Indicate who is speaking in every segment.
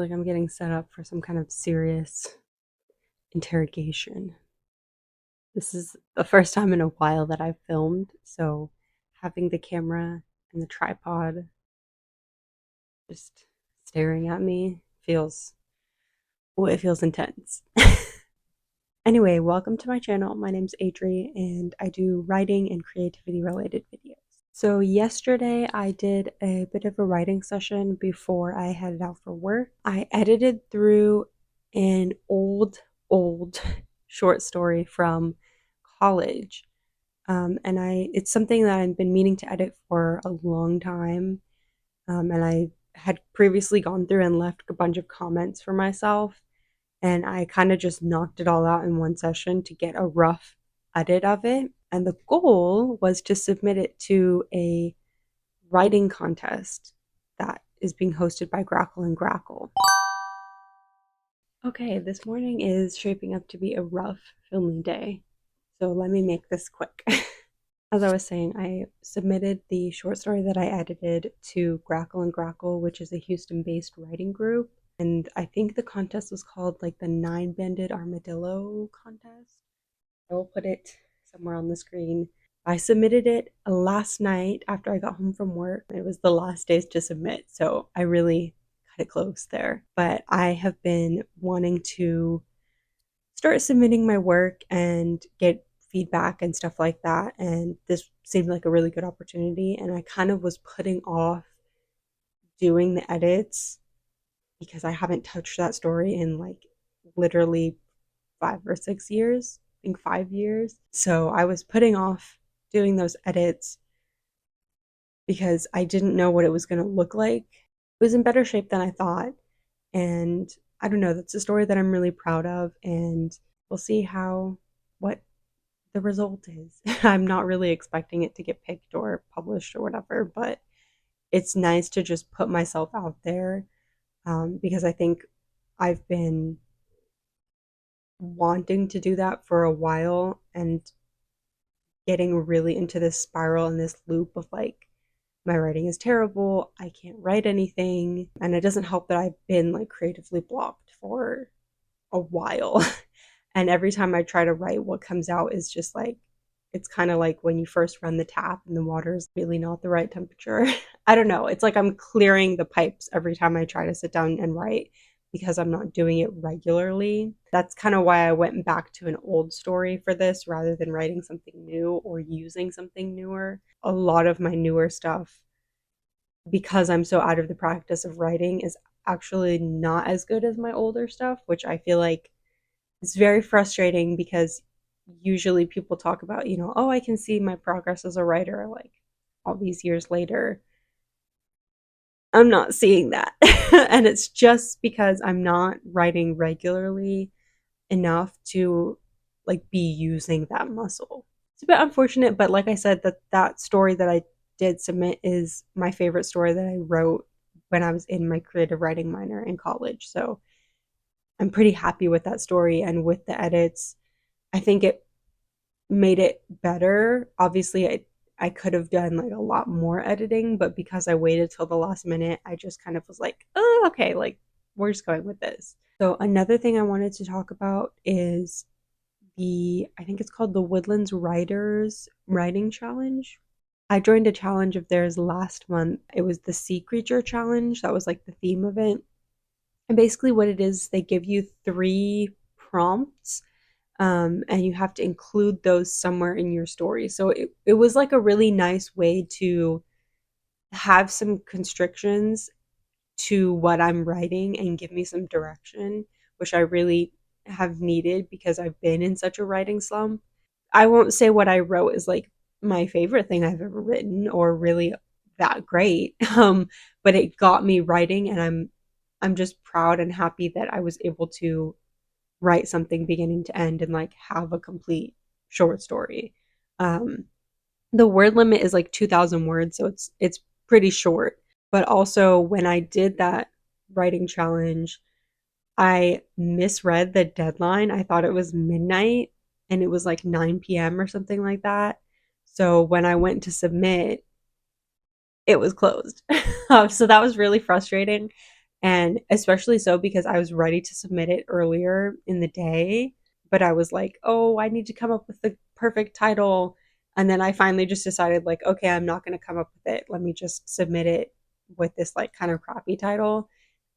Speaker 1: like I'm getting set up for some kind of serious interrogation. This is the first time in a while that I've filmed, so having the camera and the tripod just staring at me feels intense. Anyway, welcome to my channel. My name's Adri and I do writing and creativity related videos. So yesterday I did a bit of a writing session before I headed out for work. I edited through an old short story from college. It's something that I've been meaning to edit for a long time. And I had previously gone through and left a bunch of comments for myself. And I kind of just knocked it all out in one session to get a rough edit of it. And the goal was to submit it to a writing contest that is being hosted by Grackle and Grackle. Okay, this morning is shaping up to be a rough filming day, so let me make this quick. As I was saying, I submitted the short story that I edited to Grackle and Grackle, which is a Houston-based writing group. And I think the contest was called like the 9-banded armadillo contest. I will put it somewhere on the screen. I submitted it last night after I got home from work. It was the last days to submit, so I really cut it close there. But I have been wanting to start submitting my work and get feedback and stuff like that, and this seemed like a really good opportunity, and I kind of was putting off doing the edits because I haven't touched that story in like literally 5 or 6 years. I think 5 years. So I was putting off doing those edits because I didn't know what it was going to look like. It was in better shape than I thought, and I don't know, that's a story that I'm really proud of, and we'll see what the result is. I'm not really expecting it to get picked or published or whatever, but it's nice to just put myself out there, because I think I've been wanting to do that for a while and getting really into this spiral and this loop of like, my writing is terrible, I can't write anything, and it doesn't help that I've been like creatively blocked for a while. And every time I try to write, what comes out is just like, it's kind of like when you first run the tap and the water is really not the right temperature. I don't know. It's like I'm clearing the pipes every time I try to sit down and write because I'm not doing it regularly. That's kind of why I went back to an old story for this rather than writing something new or using something newer. A lot of my newer stuff, because I'm so out of the practice of writing, is actually not as good as my older stuff, which I feel like it's very frustrating because usually people talk about, oh, I can see my progress as a writer like all these years later. I'm not seeing that. And it's just because I'm not writing regularly enough to like be using that muscle. It's a bit unfortunate, but like I said, that story that I did submit is my favorite story that I wrote when I was in my creative writing minor in college. So I'm pretty happy with that story, and with the edits, I think it made it better. Obviously, I could have done like a lot more editing, but because I waited till the last minute, I just kind of was like, oh, okay, like we're just going with this. So another thing I wanted to talk about is I think it's called the Woodlands Writers Writing Challenge. I joined a challenge of theirs last month. It was the Sea Creature Challenge. That was like the theme of it. And basically what it is, they give you 3 prompts, and you have to include those somewhere in your story. So it was like a really nice way to have some constrictions to what I'm writing and give me some direction, which I really have needed because I've been in such a writing slump. I won't say what I wrote is like my favorite thing I've ever written or really that great, but it got me writing, and I'm just proud and happy that I was able to write something beginning to end and like have a complete short story. Um, the word limit is like 2,000 words, so it's pretty short. But also when I did that writing challenge, I misread the deadline. I thought it was midnight and it was like 9 p.m. or something like that. So when I went to submit, it was closed. So that was really frustrating. And especially so because I was ready to submit it earlier in the day, but I was like, oh, I need to come up with the perfect title. And then I finally just decided, like, okay, I'm not going to come up with it. Let me just submit it with this, like, kind of crappy title.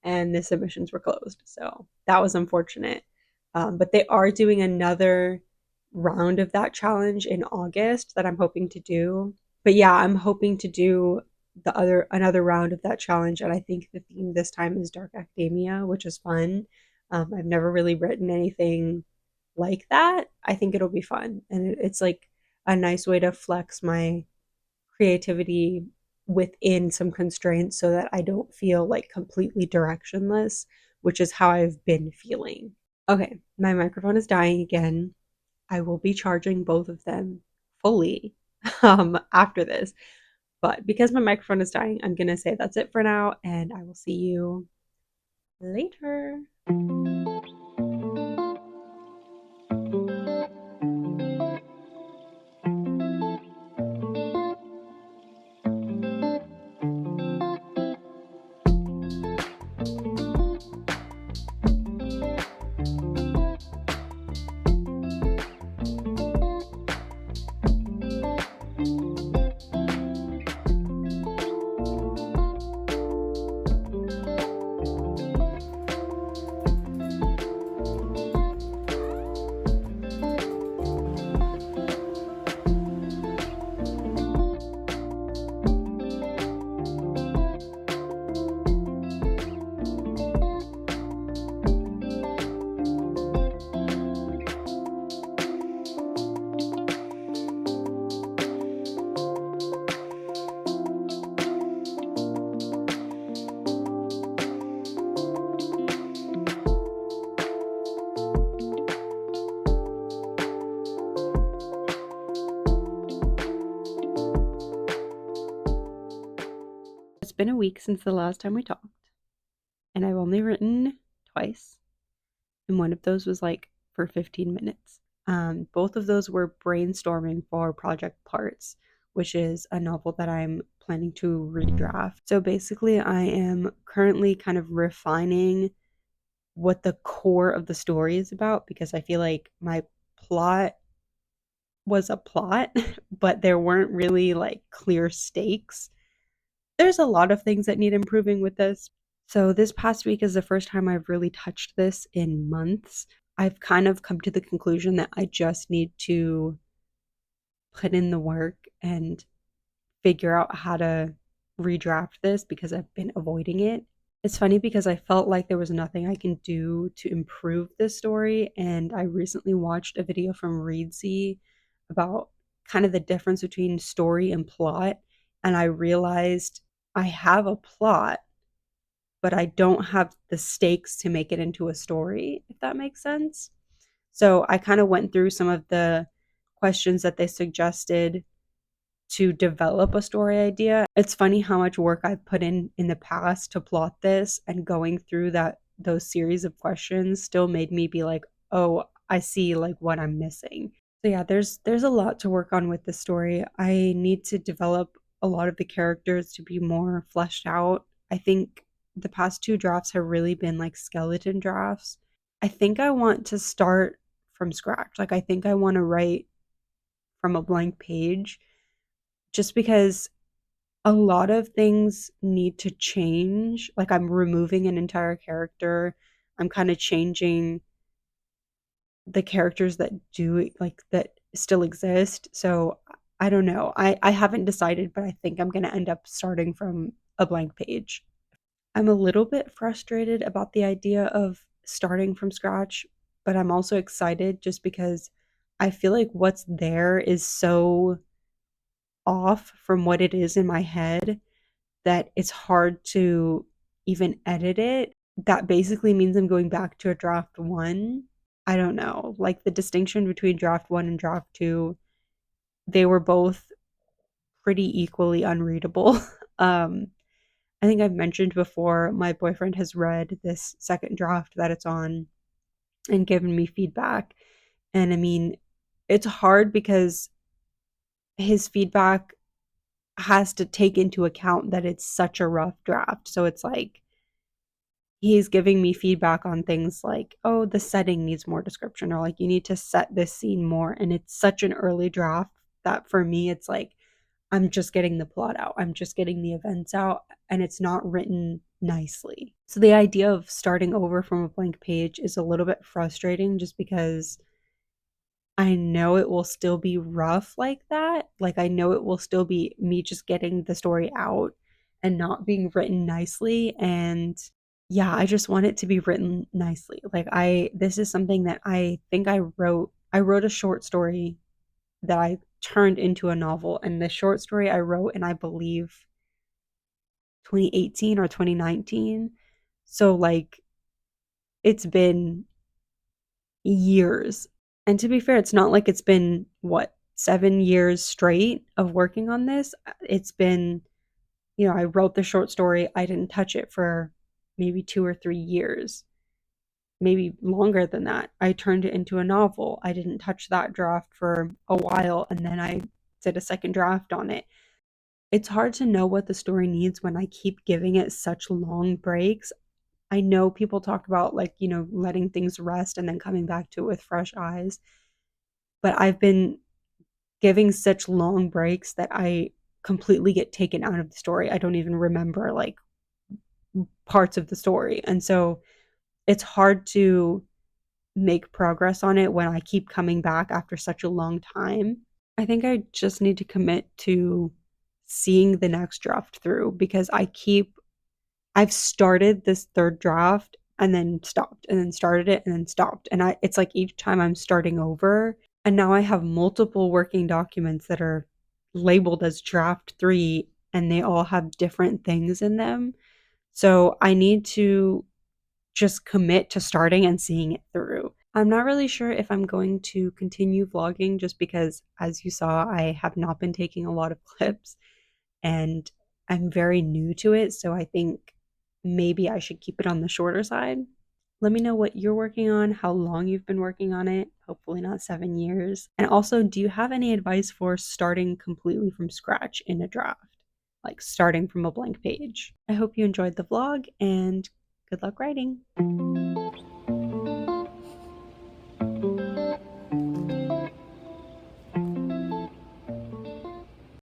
Speaker 1: And the submissions were closed. So that was unfortunate. But they are doing another round of that challenge in August that I'm hoping to do. But yeah, I'm hoping to do another round of that challenge, and I think the theme this time is dark academia, which is fun. I've never really written anything like that. I think it'll be fun, and it's like a nice way to flex my creativity within some constraints so that I don't feel like completely directionless, which is how I've been feeling. Okay, my microphone is dying again. I will be charging both of them fully after this. But because my microphone is dying, I'm going to say that's it for now, and I will see you later. It's been a week since the last time we talked, and I've only written twice, and one of those was like for 15 minutes. Both of those were brainstorming for Project Parts, which is a novel that I'm planning to redraft. So basically, I am currently kind of refining what the core of the story is about because I feel like my plot was a plot, but there weren't really like clear stakes. There's a lot of things that need improving with this. So, this past week is the first time I've really touched this in months. I've kind of come to the conclusion that I just need to put in the work and figure out how to redraft this because I've been avoiding it. It's funny because I felt like there was nothing I can do to improve this story, and I recently watched a video from Reedsy about kind of the difference between story and plot, and I realized I have a plot, but I don't have the stakes to make it into a story, if that makes sense. So I kind of went through some of the questions that they suggested to develop a story idea. It's funny how much work I've put in the past to plot this, and going through those series of questions still made me be like, "Oh, I see like what I'm missing." So yeah, there's a lot to work on with the story. I need to develop a lot of the characters to be more fleshed out. I think the past two drafts have really been like skeleton drafts. I think I want to start from scratch. Like I think I want to write from a blank page just because a lot of things need to change. Like I'm removing an entire character. I'm kind of changing the characters that do like that still exist. So I don't know. I haven't decided, but I think I'm going to end up starting from a blank page. I'm a little bit frustrated about the idea of starting from scratch, but I'm also excited just because I feel like what's there is so off from what it is in my head that it's hard to even edit it. That basically means I'm going back to a draft one. I don't know. Like the distinction between draft one and draft two, they were both pretty equally unreadable. um, I think I've mentioned before, my boyfriend has read this second draft that it's on and given me feedback. And I mean, it's hard because his feedback has to take into account that it's such a rough draft. So it's like he's giving me feedback on things like, oh, the setting needs more description, or like, you need to set this scene more. And it's such an early draft that for me, it's like, I'm just getting the plot out, I'm just getting the events out, and it's not written nicely. So the idea of starting over from a blank page is a little bit frustrating just because I know it will still be rough like that. Like, I know it will still be me just getting the story out and not being written nicely. And yeah, I just want it to be written nicely. Like, this is something that I think I wrote a short story that I turned into a novel. And the short story I wrote in, I believe, 2018 or 2019. So, like, it's been years. And to be fair, it's not like it's been, what, 7 years straight of working on this. It's been, I wrote the short story, I didn't touch it for maybe 2 or 3 years, maybe longer than that. I turned it into a novel. I didn't touch that draft for a while, and then I did a second draft on it. It's hard to know what the story needs when I keep giving it such long breaks. I know people talk about, like, letting things rest and then coming back to it with fresh eyes. But I've been giving such long breaks that I completely get taken out of the story. I don't even remember, like, parts of the story. And so it's hard to make progress on it when I keep coming back after such a long time. I think I just need to commit to seeing the next draft through, because I've started this third draft and then stopped, and then started it and then stopped. And it's like each time I'm starting over. And now I have multiple working documents that are labeled as draft 3, and they all have different things in them. So I need to just commit to starting and seeing it through. I'm not really sure if I'm going to continue vlogging, just because, as you saw, I have not been taking a lot of clips and I'm very new to it. So I think maybe I should keep it on the shorter side. Let me know what you're working on, how long you've been working on it. Hopefully not 7 years. And also, do you have any advice for starting completely from scratch in a draft? Like, starting from a blank page. I hope you enjoyed the vlog, and good luck writing.